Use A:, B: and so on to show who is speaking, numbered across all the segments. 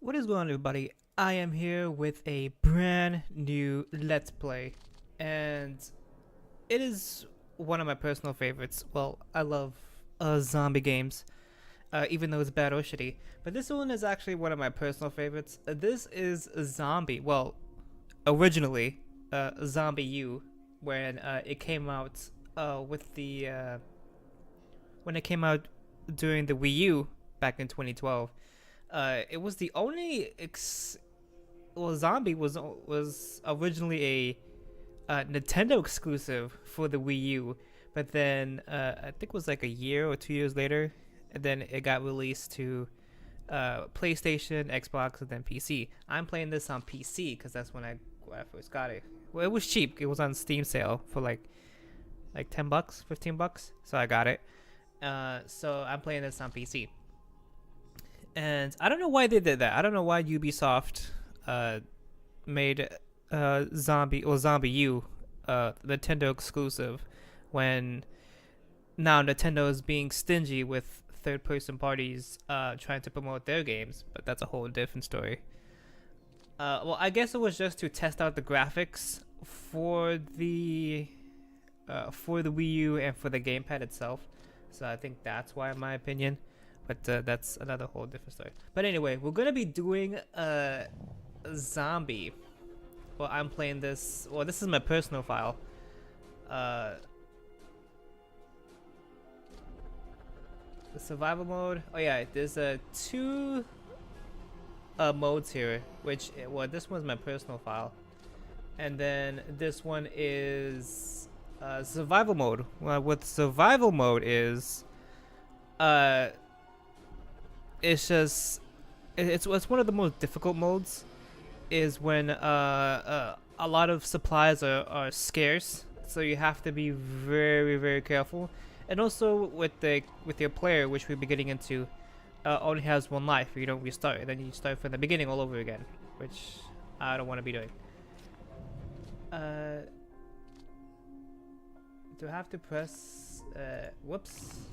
A: What is going on, everybody? I am here with a brand new Let's Play, and it is one of my personal favorites. Well, I love zombie games, even though it's bad or shitty. But this one is actually one of my personal favorites. This is Zombie. Well, originally, Zombie U, when it came out with the when it came out during the Wii U back in 2012. It was the only Zombie was originally a Nintendo exclusive for the Wii U, but then I think it was like a year or 2 years later, and then it got released to PlayStation, Xbox, and then PC. I'm playing this on PC because that's when I first got it. Well, it was cheap. It was on Steam sale for like $10, $15, so I got it. So I'm playing this on PC. And I don't know why they did that. I don't know why Ubisoft made Zombie U Nintendo exclusive when now Nintendo is being stingy with third-person parties trying to promote their games, but that's a whole different story. Well, I guess it was just to test out the graphics for the Wii U and for the gamepad itself. So I think that's why, in my opinion. But that's another whole different story. But anyway, we're gonna be doing Zombie. Well, I'm playing this. Well, this is my personal file. The survival mode. Oh yeah, there's two modes here. Which this one's my personal file, and then this one is survival mode. Well, what survival mode is, it's one of the most difficult modes is when a lot of supplies are scarce, so you have to be very careful. And also with your player, which we'll be getting into, only has one life. You don't restart, and then you start from the beginning all over again, which I don't want to be doing. Do I have to press whoops.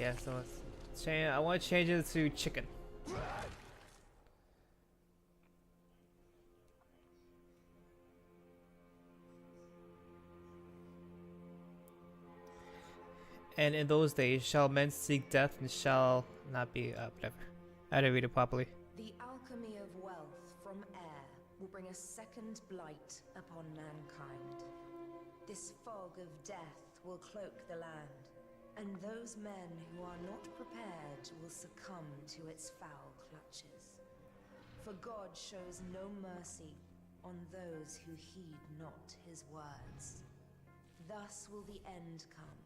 A: Yeah, so let's change. I want to change it to chicken. And in those days, shall men seek death and shall not be whatever. I didn't read it properly.
B: The alchemy of wealth from air will bring a second blight upon mankind. This fog of death will cloak the land, and those men who are not prepared will succumb to its foul clutches. For God shows no mercy on those who heed not his words. Thus will the end come,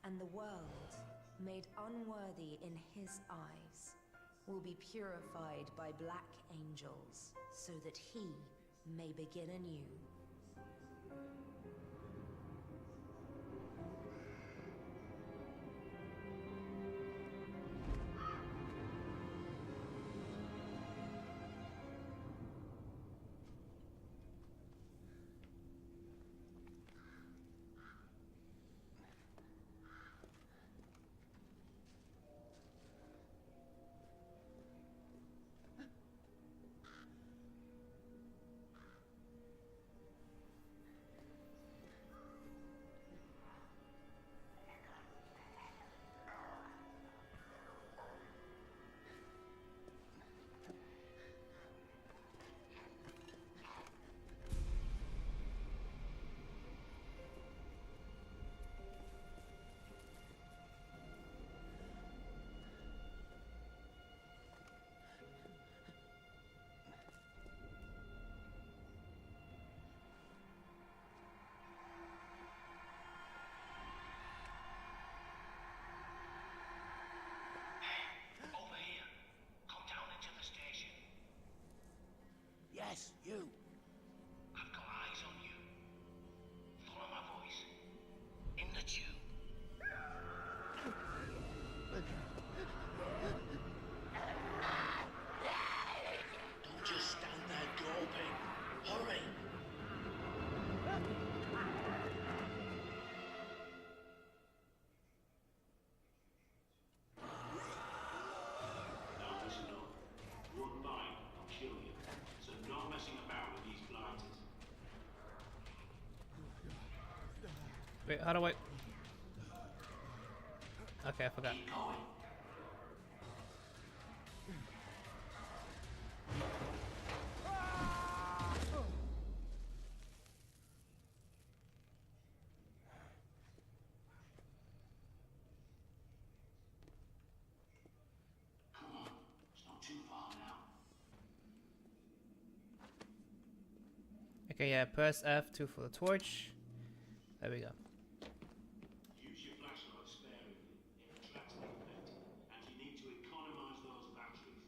B: and the world, made unworthy in his eyes, will be purified by black angels, so that he may begin anew.
C: Yes, you.
D: I've got eyes on you. Follow my voice. In the tube. Don't just stand there gulping. Hurry.
A: Wait, how do I? Okay, I forgot.
D: Keep going. Come on. It's not too far now.
A: Okay, yeah, press F2 for the torch. There we go.
D: Use your flashlight sparingly. It attracts the infected, and you need to economize those batteries.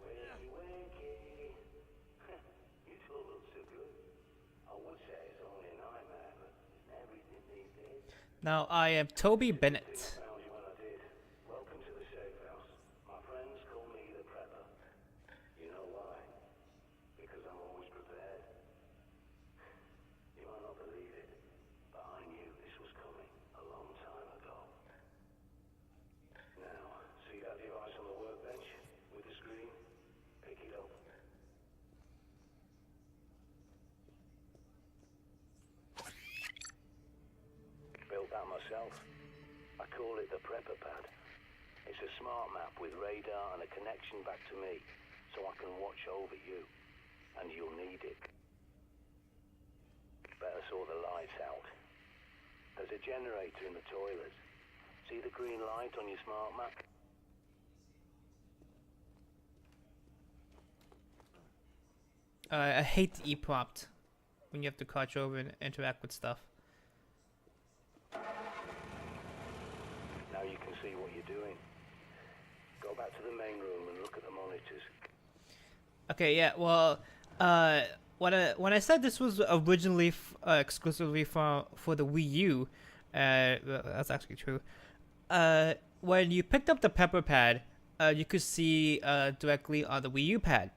D: Wakey, wakey. You still look so good. I would say it's only a nightmare, but everything these days.
A: Now I am Toby Bennett.
D: Found you when I did. Welcome to the safe house. My friends call me the prepper. You know why? Because I'm always prepared. You might not believe it, but I knew this was coming a long time ago. Now, see that device on the workbench with the screen? Pick it up. Built that myself. I call it the prepper pad. It's a smart map with radar and a connection back to me, so I can watch over you. And you'll need it. Better sort the lights out. There's a generator in the toilets. See the green light on your smart map?
A: I hate the E-prompt when you have to crouch over and interact with stuff.
D: Now you can see what you're doing. Go back to the main room and look at the monitors.
A: Okay, yeah. Well, when I said this was originally exclusively for the Wii U, well, that's actually true. When you picked up the Pepper Pad, you could see directly on the Wii U pad,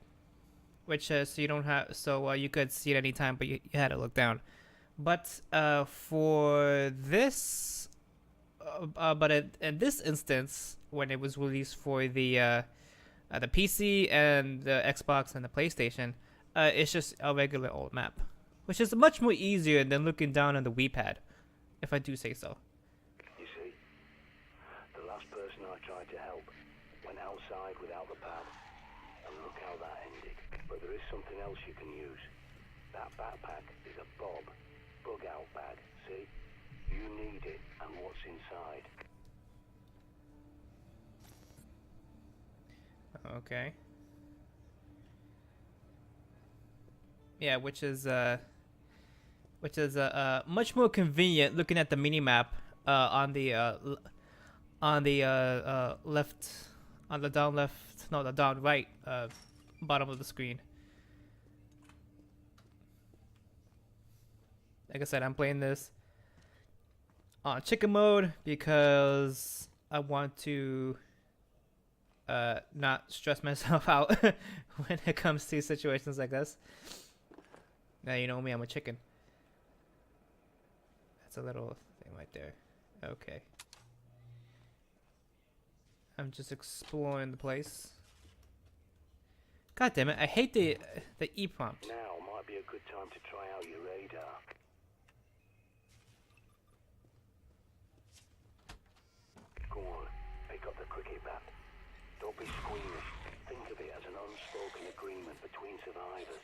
A: which so you don't have you could see it anytime, but you had to look down. But for this, but in this instance, when it was released for the PC and the Xbox and the PlayStation, it's just a regular old map, which is much more easier than looking down on the Wii pad, if I do say so.
D: You see, the last person I tried to help went outside without the pad, and look how that ended. But there is something else you can use. That backpack is a bug out bag, see? You need it and what's inside.
A: Okay. Yeah, which is much more convenient looking at the mini map on the left, on the down left, no, the down right bottom of the screen. Like I said, I'm playing this on chicken mode because I want to not stress myself out when it comes to situations like this. Now you know me, I'm a chicken. That's a little thing right there. Okay. I'm just exploring the place. God damn it, I hate the E prompt.
D: Now might be a good time to try out your radar. Go on, pick up the cricket bat. Don't be squeamish. Think of it as an unspoken agreement between survivors.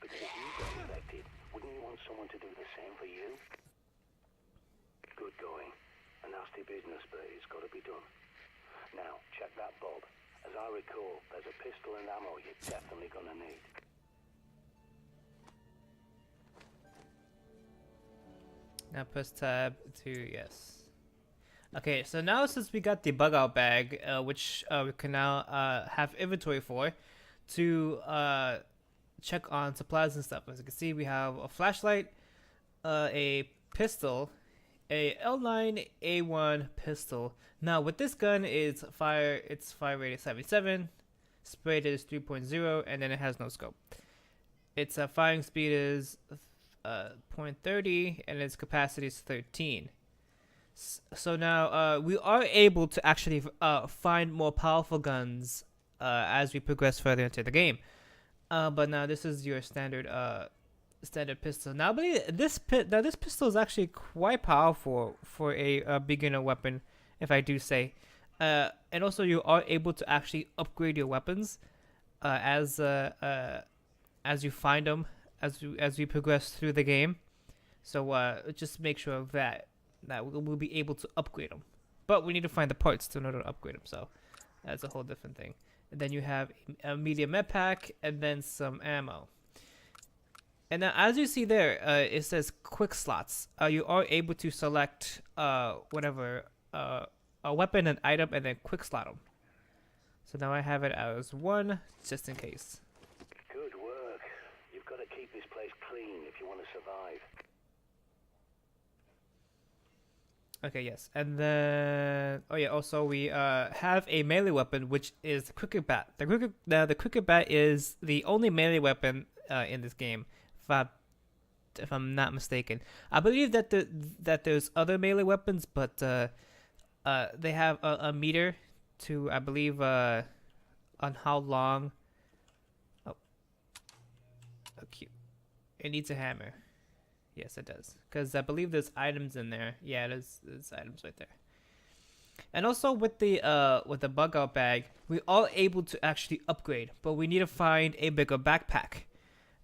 D: Because if you got infected, wouldn't you want someone to do the same for you? Good going. A nasty business, but it's got to be done. Now, check that bob. As I recall, there's a pistol and ammo you're definitely gonna need.
A: Now press tab to yes. Okay, so now since we got the bug out bag, which we can now have inventory for, to check on supplies and stuff. As you can see, we have a flashlight, a pistol, a L9A1 pistol. Now with this gun, it's fire rate is 77, spray rate is 3.0, and then it has no scope. Its firing speed is .30, and its capacity is 13. So now we are able to actually find more powerful guns as we progress further into the game. But now this is your standard pistol. Now I believe this pistol is actually quite powerful for a beginner weapon, if I do say. And also you are able to actually upgrade your weapons as you find them as you progress through the game. So just make sure that we'll be able to upgrade them. But we need to find the parts in order to upgrade them. So that's a whole different thing. And then you have a medium med pack and then some ammo. And now, as you see there, it says quick slots. You are able to select whatever a weapon and item and then quick slot them. So now I have it as 1 just in case.
D: Good work. You've got to keep this place clean if you want to survive.
A: Okay, yes. And then also we have a melee weapon, which is the cricket bat. The cricket bat is the only melee weapon in this game, if I'm not mistaken. I believe that there's other melee weapons, but they have a meter to, I believe, on how long. Oh, cute. It needs a hammer. Yes, it does. Because I believe there's items in there. Yeah, there's items right there. And also with the bug out bag, we are able to actually upgrade, but we need to find a bigger backpack.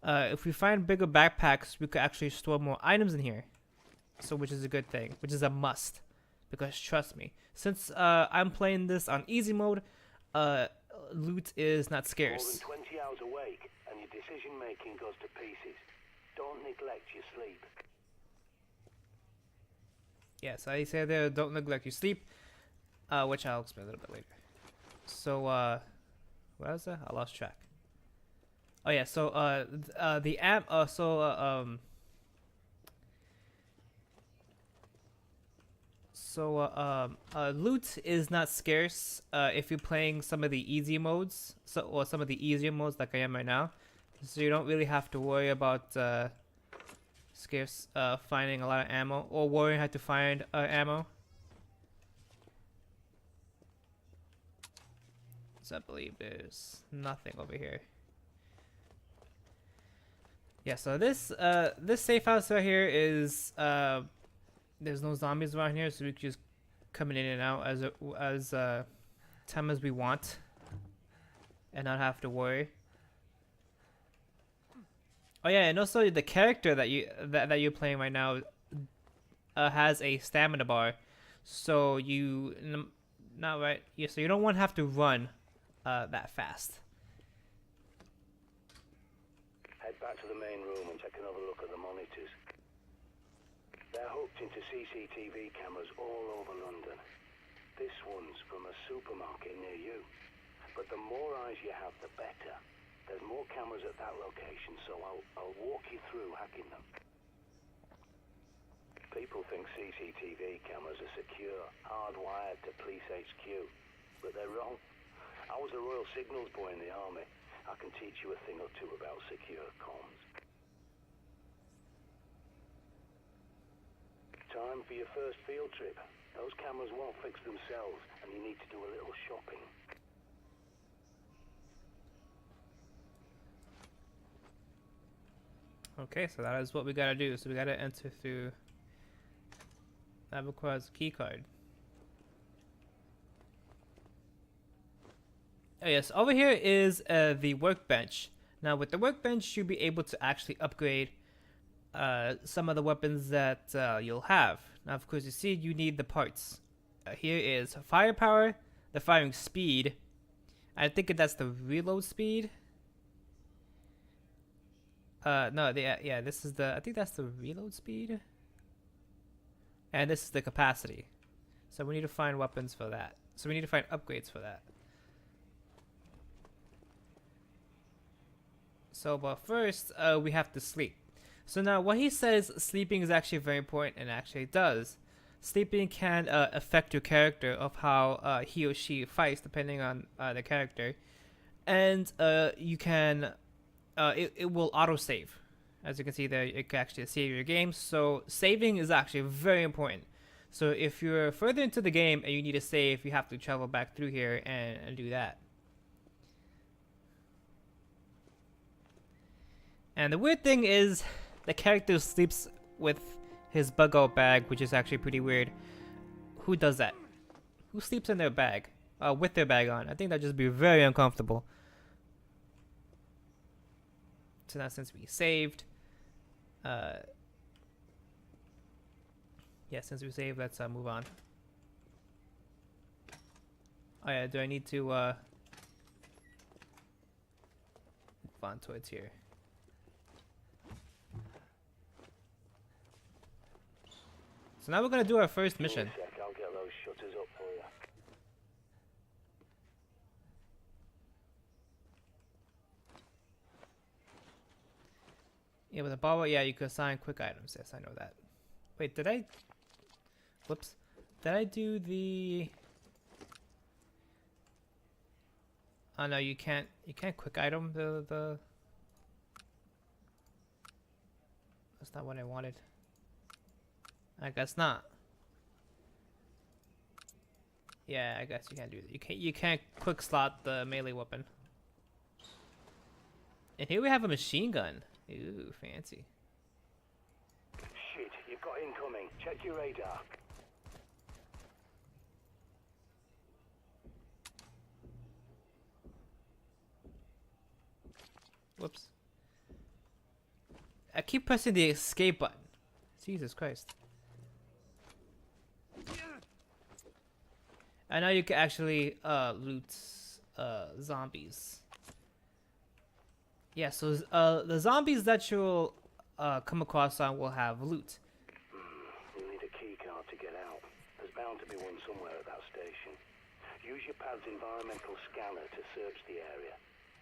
A: If we find bigger backpacks, we could actually store more items in here. So which is a good thing, which is a must. Because trust me, since I'm playing this on easy mode, loot is not scarce.
D: More than 20 hours awake and your decision making goes to pieces. Don't neglect your sleep.
A: Yes, I say there, don't neglect your sleep, which I'll explain a little bit later. So, what was that? I lost track. Oh yeah, so loot is not scarce if you're playing some of the easy modes, or some of the easier modes like I am right now. So you don't really have to worry about scarce finding a lot of ammo, or worrying how to find ammo. So I believe there's nothing over here. Yeah, so this safe house right here is there's no zombies around here, so we can just come in and out as time as we want, and not have to worry. Oh yeah, and also the character that you're playing right now has a stamina bar, so so you don't want to have to run that fast.
D: Head back to the main room and take another look at the monitors. They're hooked into CCTV cameras all over London. This one's from a supermarket near you. But the more eyes you have, the better. There's more cameras at that location, so I'll walk you through hacking them. People think CCTV cameras are secure, hardwired to police HQ, but they're wrong. I was a Royal Signals boy in the army. I can teach you a thing or two about secure comms. Time for your first field trip. Those cameras won't fix themselves, and you need to do a little shopping.
A: Okay, so that is what we gotta do. So we gotta enter through. That requires a key card. Oh yes, over here is the workbench. Now with the workbench, you'll be able to actually upgrade some of the weapons that you'll have. Now of course you see you need the parts. Here is firepower, the firing speed. I think that's the reload speed. No, this is I think that's the reload speed. And this is the capacity. So we need to find weapons for that. So we need to find upgrades for that. So, but first, we have to sleep. So now what he says, sleeping is actually very important, and actually it does. sleeping can affect your character of how he or she fights depending on the character, and you can it will auto save. As you can see there, it can actually save your game. So saving is actually very important. So if you're further into the game and you need to save, you have to travel back through here and do that. And the weird thing is, the character sleeps with his bug out bag, which is actually pretty weird. Who does that? Who sleeps in their bag? With their bag on? I think that'd just be very uncomfortable. So now since we saved, yeah, since we saved, let's move on. Oh yeah, do I need to move on towards here? So now we're gonna do our first mission.
D: I'll get those shutters up for you.
A: Yeah, with a ball, yeah, you can assign quick items. Yes, I know that. Wait, did I? Whoops. Did I do the? Oh no, you can't. You can't quick item the. That's not what I wanted. I guess not. Yeah, I guess you can't do that. You can't quick slot the melee weapon. And here we have a machine gun. Ooh, fancy.
D: Shit, you've got incoming. Check your radar.
A: Whoops. I keep pressing the escape button. Jesus Christ. I know you can actually loot zombies. Yeah, so the zombies that you'll come across on will have loot.
D: You'll need a key card to get out. There's bound to be one somewhere at that station. Use your pad's environmental scanner to search the area.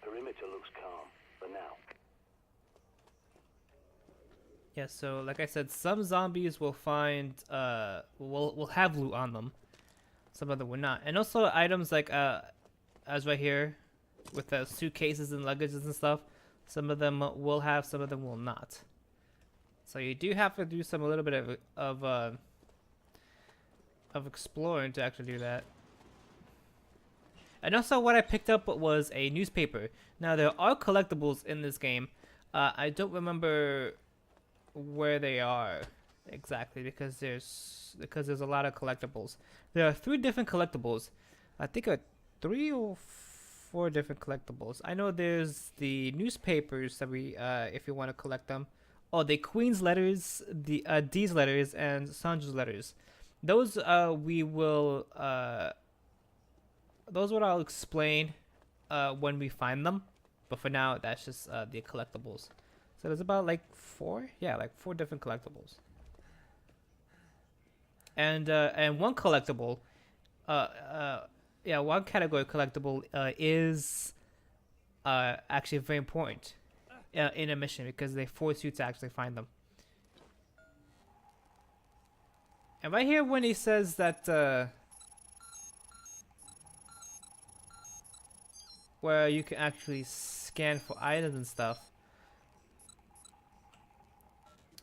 D: Perimeter looks calm, for now.
A: Yeah, so like I said, some zombies will find will have loot on them. Some of them will not. And also items like as right here with the suitcases and luggages and stuff, some of them will have, some of them will not. So you do have to do a little bit of exploring to actually do that. And also what I picked up was a newspaper. Now there are collectibles in this game. I don't remember where they are exactly because there's a lot of collectibles. There are 3 different collectibles. I think 3 or 4 different collectibles. I know there's the newspapers that we if you want to collect them. Oh, the Queen's letters, the D's letters, and Sandra's letters. Those we will those what I'll explain when we find them. But for now, that's just the collectibles. So there's about like 4, yeah, like 4 different collectibles. And one collectible, yeah, one category collectible is actually very important in a mission because they force you to actually find them. And right here when he says that where you can actually scan for items and stuff.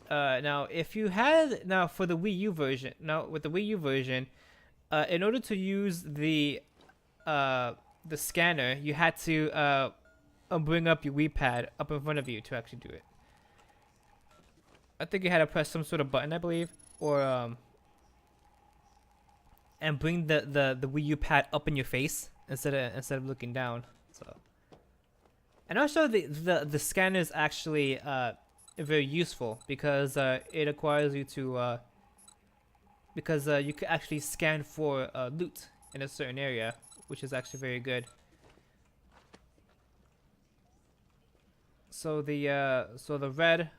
A: Now, if you had for the Wii U version, with the Wii U version, in order to use the scanner, you had to bring up your Wii pad up in front of you to actually do it. I think you had to press some sort of button, I believe, or and bring the Wii U pad up in your face instead of looking down. So, and also the scanner is actually very useful because it requires you to because you can actually scan for loot in a certain area, which is actually very good. So the red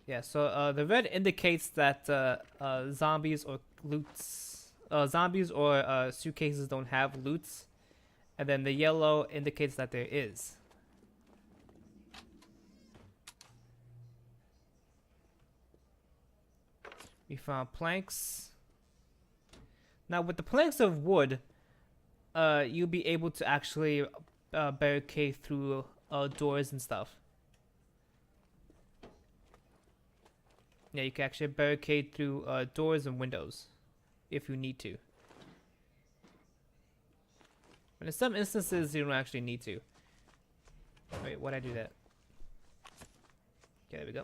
A: yeah, so the red indicates that zombies or zombies or suitcases don't have loots, and then the yellow indicates that there is. We found planks. Now with the planks of wood, you'll be able to actually barricade through doors and stuff. Yeah, you can actually barricade through doors and windows if you need to. But in some instances, you don't actually need to. Wait, why'd I do that? Okay, there we go.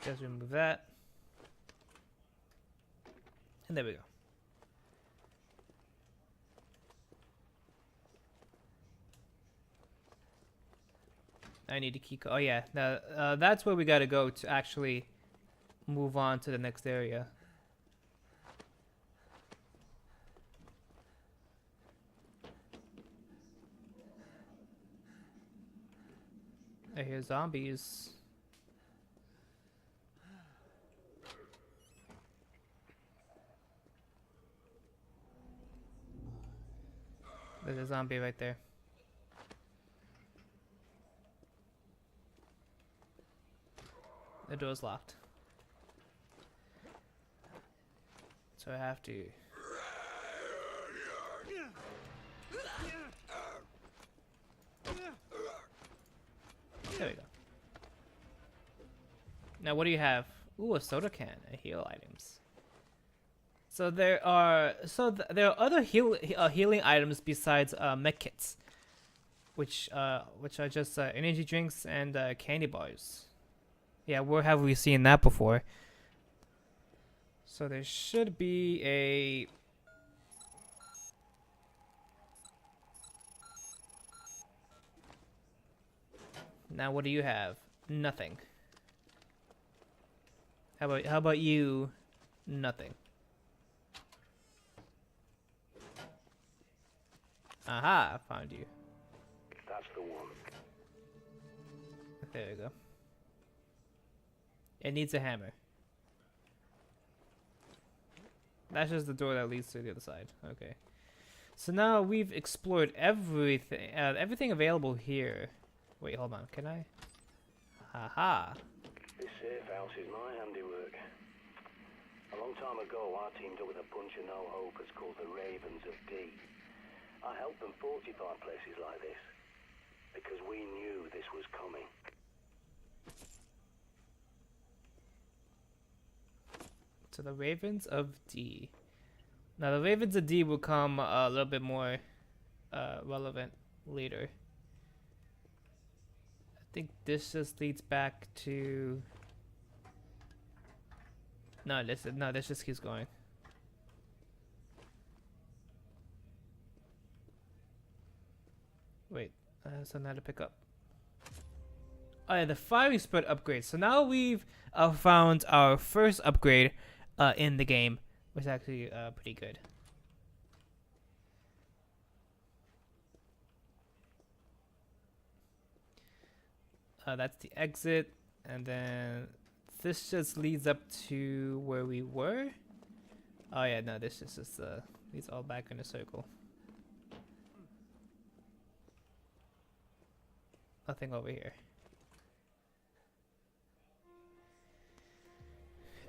A: Just remove that. And there we go. I need to keep. Oh yeah, now that's where we gotta go to actually move on to the next area. I hear zombies. There's a zombie right there. The door's locked. So I have to... There we go. Now what do you have? Ooh, a soda can. A heal items. So there are there are other healing items besides mech kits, which are just energy drinks and candy bars. Yeah, where have we seen that before? So there should be a... Now what do you have? Nothing. How about you? Nothing. Aha, I found you.
D: That's the one.
A: There we go. It needs a hammer. That's just the door that leads to the other side. Okay. So now we've explored everything available here. Wait, hold on. Can I? Haha.
D: This safe house is my handiwork. A long time ago, I teamed up with a bunch of no-hopers called the Ravens of D. I helped them fortify places like this because we knew this was coming.
A: So the Ravens of D. Now the Ravens of D will come a little bit more relevant later. I think this just leads back to... No, this just keeps going. Wait, so now to pick up. Oh yeah, the firing spread upgrade. So now we've found our first upgrade in the game, which is actually pretty good. That's the exit, and then this just leads up to where we were. Oh yeah, no, this is just leads all back in a circle. Nothing over here.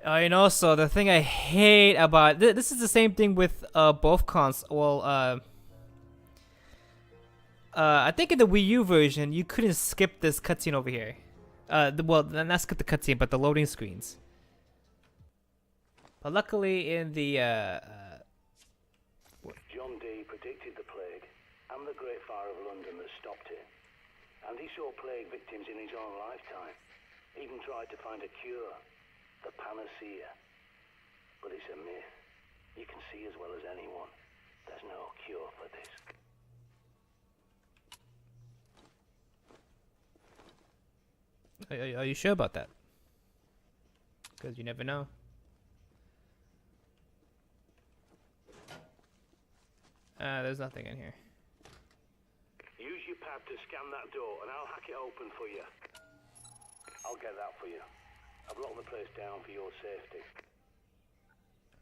A: And also, the thing I hate about this is the same thing with both cons. Well, I think in the Wii U version, you couldn't skip this cutscene over here. Well, not skip the cutscene, but the loading screens. But luckily, in the
D: John Dee predicted the plague and the Great Fire of London that stopped it. And he saw plague victims in his own lifetime. Even tried to find a cure. The panacea. But it's a myth. You can see as well as anyone. There's no cure for this.
A: Are you sure about that? Because you never know. There's nothing in here.
D: Use your pad to scan that door and I'll hack it open for you. I'll get that for you. I've locked the place down for your safety.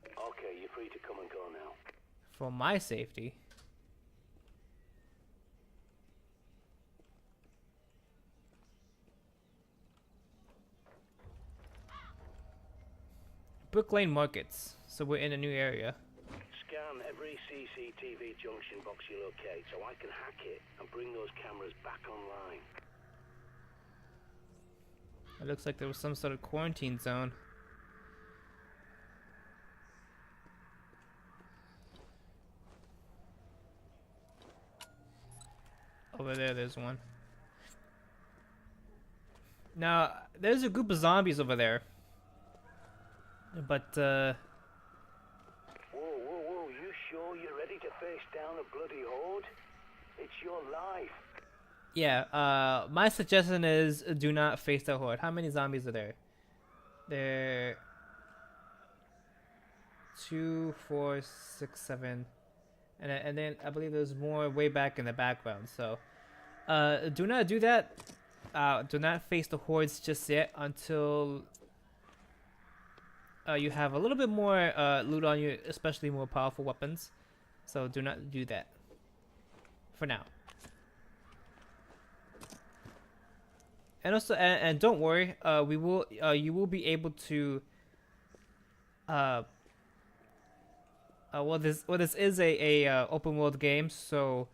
D: Okay, you're free to come and go now.
A: For my safety? Brick Lane Markets. So we're in a new area.
D: Scan every CCTV junction box you locate so I can hack it and bring those cameras back online.
A: It looks like there was some sort of quarantine zone. Over there, there's one. Now, there's a group of zombies over there. But,
D: Whoa, you sure you're ready to face down a bloody horde? It's your life.
A: yeah, my suggestion is do not face the horde. How many zombies are there? There... 2, 4, 6, 7... And then I believe there's more way back in the background, so... do not do that. Do not face the hordes just yet until... you have a little bit more loot on you, especially more powerful weapons. So do not do that. For now. And also, and don't worry, we will, you will be able to... well, this is a open world game, so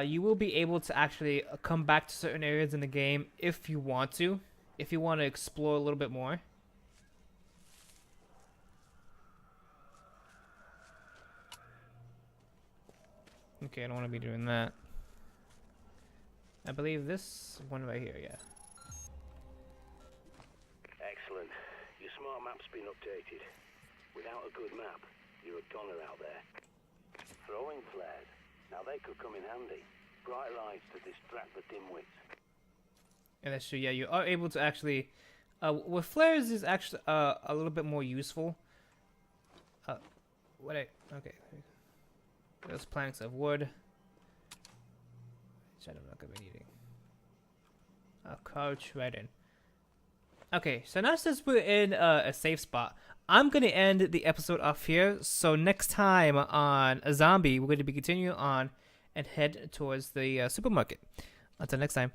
A: you will be able to actually come back to certain areas in the game if you want to explore a little bit more. Okay, I don't want to be doing that. I believe this one right here, yeah.
D: Excellent. Your smart map's been updated. Without a good map, you're a goner out there. Throwing flares. Now they could come in handy. Bright lights to distract the dimwits.
A: And that's true, yeah, you are able to actually... with flares is actually a little bit more useful. Okay. Those planks of wood. Which I'm not going to be needing. I'll crouch right in. Okay, so now since we're in a safe spot, I'm going to end the episode off here. So next time on a Zombie, we're going to be continuing on and head towards the supermarket. Until next time.